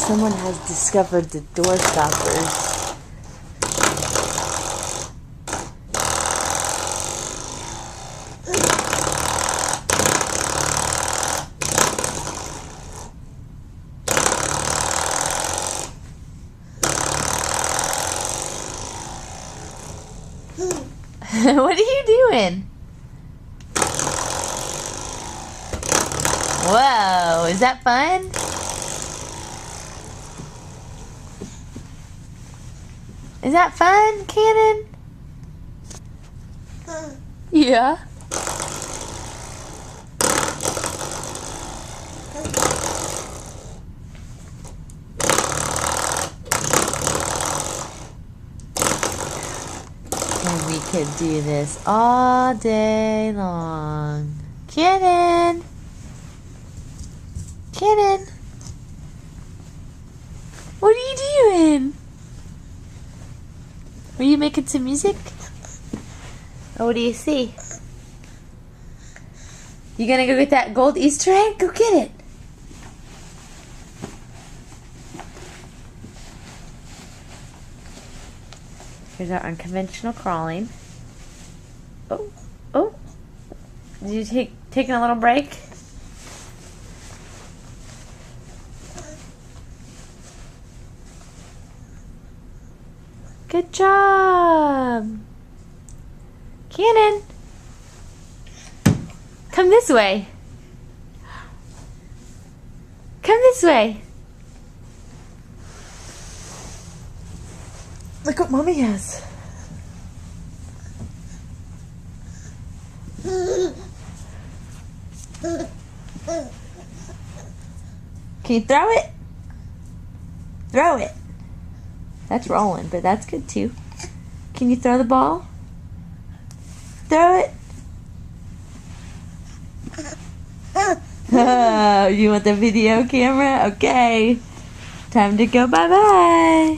Someone has discovered the door stoppers. What are you doing? Whoa, is that fun? Is that fun, Cannon? Yeah. And we could do this all day long. Cannon! Cannon! What are you doing? Were you making some music? Oh, what do you see? You gonna go get that gold Easter egg? Go get it! Here's our unconventional crawling. Oh, oh. Did you taking a little break? Good job. Cannon. Come this way. Come this way. Look what Mommy has. Can you throw it? Throw it. That's rolling, but that's good too. Can you throw the ball? Throw it. Oh, you want the video camera? Okay. Time to go bye-bye.